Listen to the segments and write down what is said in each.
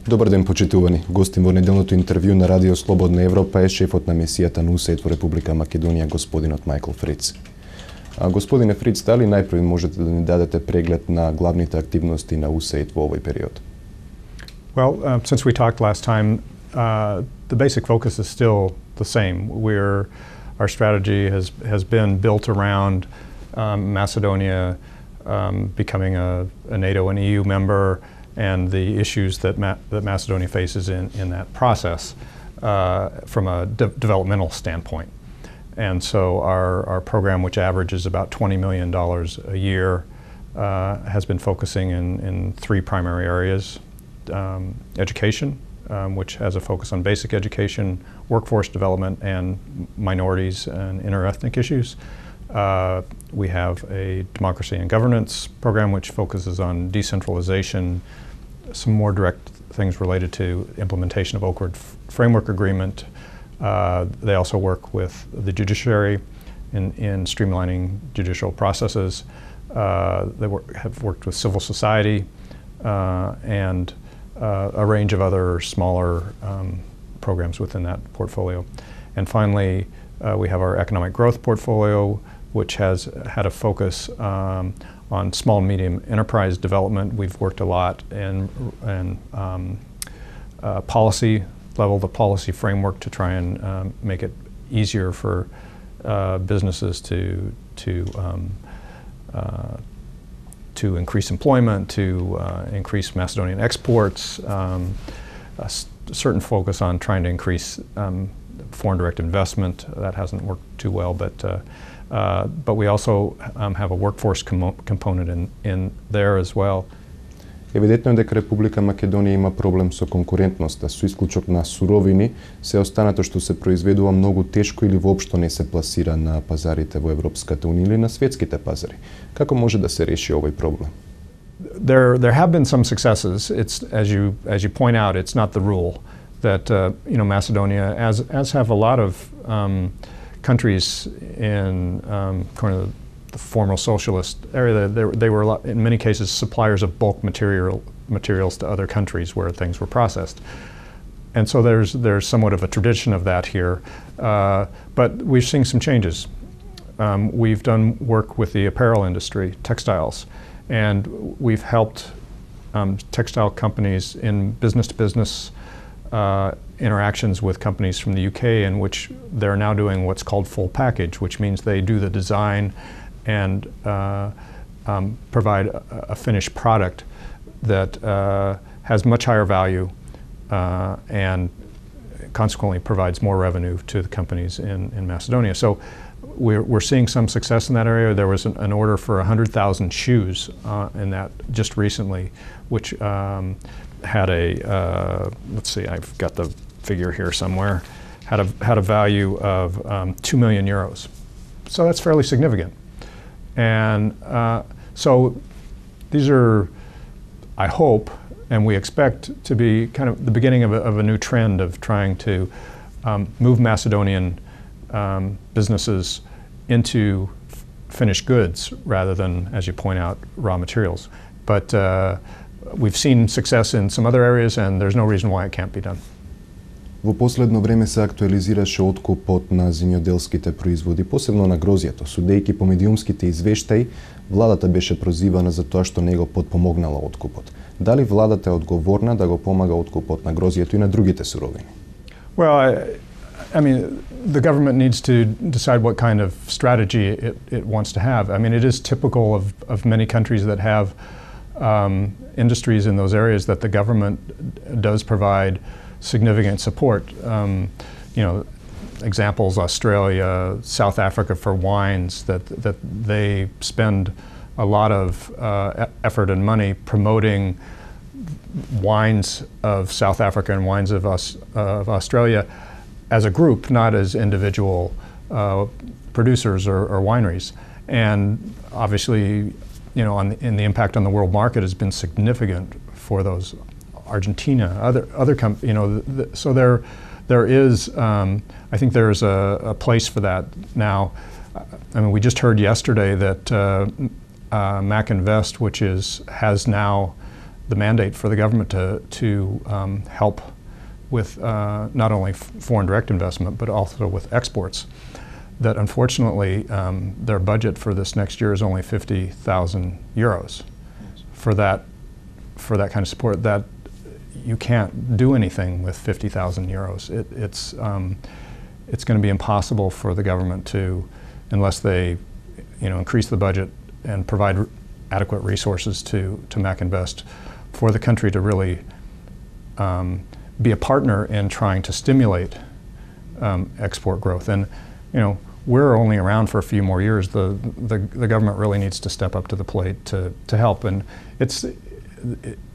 Добар ден, почитувани. Гостин во неделното интервју на Радио Слободна Европа е шефот на мисијата на USAID во Република Македонија, господинот Majkl Fric. Господине Фриц, дали најпрви можете да ни дадете преглед на главните активности на USAID во овој период? Well, since we talked last time, the basic focus is still the same. Our strategy has been built around Macedonia becoming a NATO and EU member, and the issues that Macedonia faces in that process from a developmental standpoint. And so our program, which averages about $20 million a year, has been focusing in three primary areas. Education, which has a focus on basic education, workforce development, and minorities and interethnic issues. We have a democracy and governance program which focuses on decentralization, some more direct things related to implementation of Oak Ridge Framework Agreement. They also work with the judiciary in streamlining judicial processes. They have worked with civil society and a range of other smaller programs within that portfolio. And finally, we have our economic growth portfolio, which has had a focus on small and medium enterprise development. We've worked a lot in policy level, the policy framework, to try and make it easier for businesses to increase employment, to increase Macedonian exports, a certain focus on trying to increase foreign direct investment. That hasn't worked too well, but we also have a workforce component in there as well. Евидентно е дека Република Македонија има проблем со конкурентноста, со исклучок на суровини, се останато што се произведува многу тешко или воопшто не се пласира на пазарите во Европската унија или на светските пазари. Како може да се реши овој проблем? There have been some successes. It's as you point out, it's not the rule that Macedonia, as have a lot of countries in kind of the former socialist area, they were in many cases suppliers of bulk materials to other countries where things were processed, and so there's somewhat of a tradition of that here. But we're seeing some changes. We've done work with the apparel industry, textiles, and we've helped textile companies in business-to-business interactions with companies from the UK, in which they're now doing what's called full package, which means they do the design and provide a finished product that has much higher value and consequently provides more revenue to the companies in Macedonia. So we're seeing some success in that area. There was an order for 100,000 shoes in that just recently, which had a let's see, I've got the figure here somewhere, had a value of 2 million euros. So that's fairly significant. And so these are, I hope, and we expect to be kind of the beginning of a new trend of trying to move Macedonian businesses into finished goods rather than, as you point out, raw materials. But we've seen success in some other areas, and there's no reason why it can't be done. Во последно време се актуализираше откупот на земјоделските производи, посебно на грозјето. Судејќи по медиумските извештаи, владата беше прозивана за тоа што не го подпомогнала откупот. Дали владата е одговорна да го помага откупот на грозјето и на другите суровини? Well, I mean, the government needs to decide what kind of strategy it wants to have. I mean, it is typical of many countries that have industries in those areas that the government does provide significant support. Examples: Australia, South Africa for wines, that they spend a lot of effort and money promoting wines of South Africa and wines of Australia as a group, not as individual producers or wineries. And obviously, in the impact on the world market has been significant for those. Argentina, other so there is, I think there's a place for that now. I mean, we just heard yesterday that Mac Invest, which has now the mandate for the government to help with not only foreign direct investment but also with exports. That unfortunately their budget for this next year is only 50,000 euros for that kind of support. That you can't do anything with 50,000 euros. It's going to be impossible for the government to, unless they increase the budget and provide adequate resources to MacInvest, for the country to really be a partner in trying to stimulate export growth. And we're only around for a few more years. The government really needs to step up to the plate to help. And it's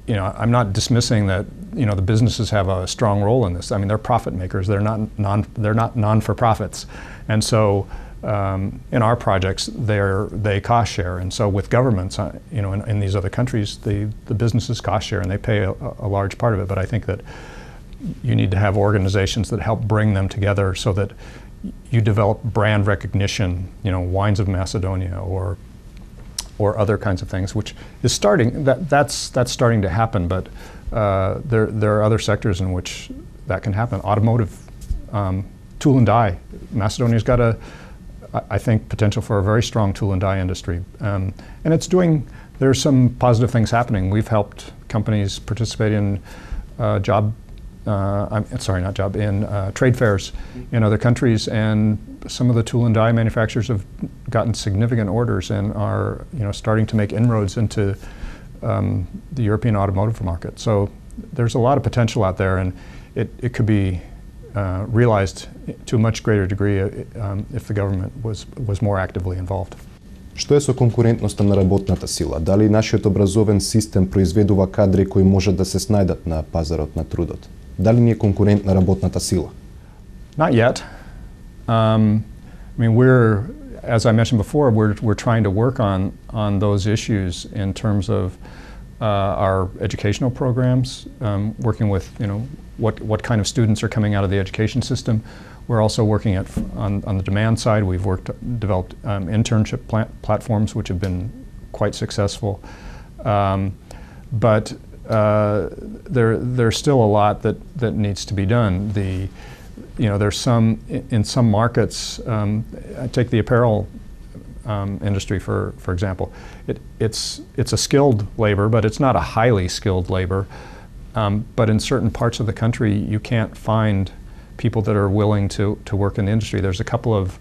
I'm not dismissing that the businesses have a strong role in this. I mean, they're profit makers. They're not non-for-profits, and so in our projects they cost share. And so with governments, in these other countries, the businesses cost share and they pay a large part of it. But I think that you need to have organizations that help bring them together so that you develop brand recognition. Wines of Macedonia or other kinds of things, which is starting. That's starting to happen, but there are other sectors in which that can happen. Automotive, tool and die. Macedonia's got I think, potential for a very strong tool and die industry, and there's some positive things happening. We've helped companies participate in trade fairs in other countries, and some of the tool and die manufacturers have gotten significant orders and are starting to make inroads into the European automotive market. So there's a lot of potential out there, and it could be realized to a much greater degree if the government was more actively involved. Што е со конкурентноста на работната сила? Дали нашиот образовен систем произведува кадри кои можат да се снајдат на пазарот на трудот? Дали ни е конкурентна работната сила? Not yet. I mean, as I mentioned before, we're trying to work on those issues in terms of our educational programs, working with what kind of students are coming out of the education system. We're also working on the demand side. We've developed internship platforms which have been quite successful, but there's still a lot that needs to be done. There's in some markets. Take the apparel industry for example. It's a skilled labor, but it's not a highly skilled labor. But in certain parts of the country, you can't find people that are willing to work in the industry. There's a couple of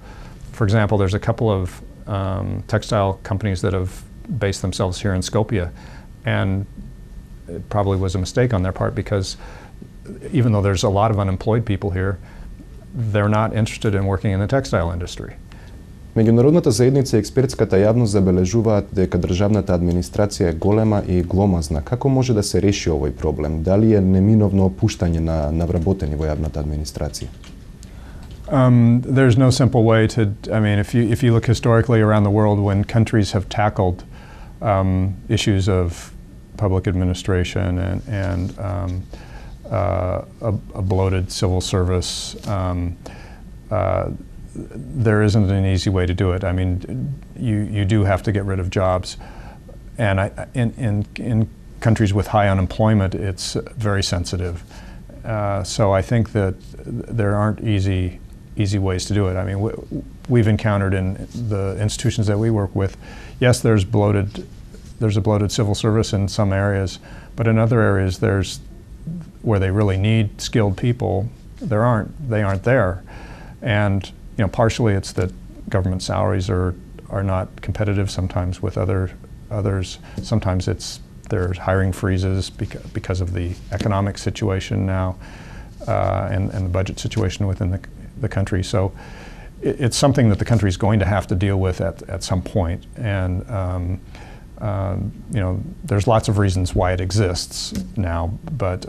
textile companies that have based themselves here in Skopje, and it probably was a mistake on their part, because even though there's a lot of unemployed people here, they're not interested in working in the textile industry. Меѓународната заедница и експертската јавност забележуваат дека државната администрација е голема и гломазна. Како може да се реши овој проблем? Дали е неминовно опуштање на вработени во јавната администрација? There's no simple way to. I mean, if you look historically around the world, when countries have tackled issues of public administration and a bloated civil service, there isn't an easy way to do it. I mean, you do have to get rid of jobs, and in countries with high unemployment, it's very sensitive. So I think that there aren't easy ways to do it. I mean, we've encountered in the institutions that we work with, yes, there's a bloated civil service in some areas, but in other areas where they really need skilled people, they aren't there. And partially it's that government salaries are not competitive sometimes with others. Sometimes there's hiring freezes because of the economic situation now and the budget situation within the country. So it's something that the country is going to have to deal with at some point. And there's lots of reasons why it exists now, but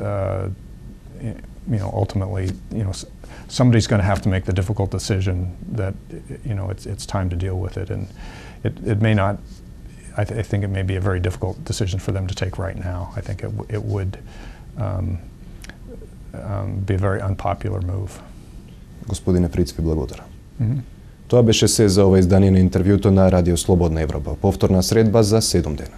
ultimately, somebody's going to have to make the difficult decision that it's time to deal with it, and it may not. I think it may be a very difficult decision for them to take right now. I think it would be a very unpopular move. Господине Фриц, ви благодарам. Тоа беше се за ова издание на интервјуто на Радио Слободна Европа. Повторна средба за 7 дена.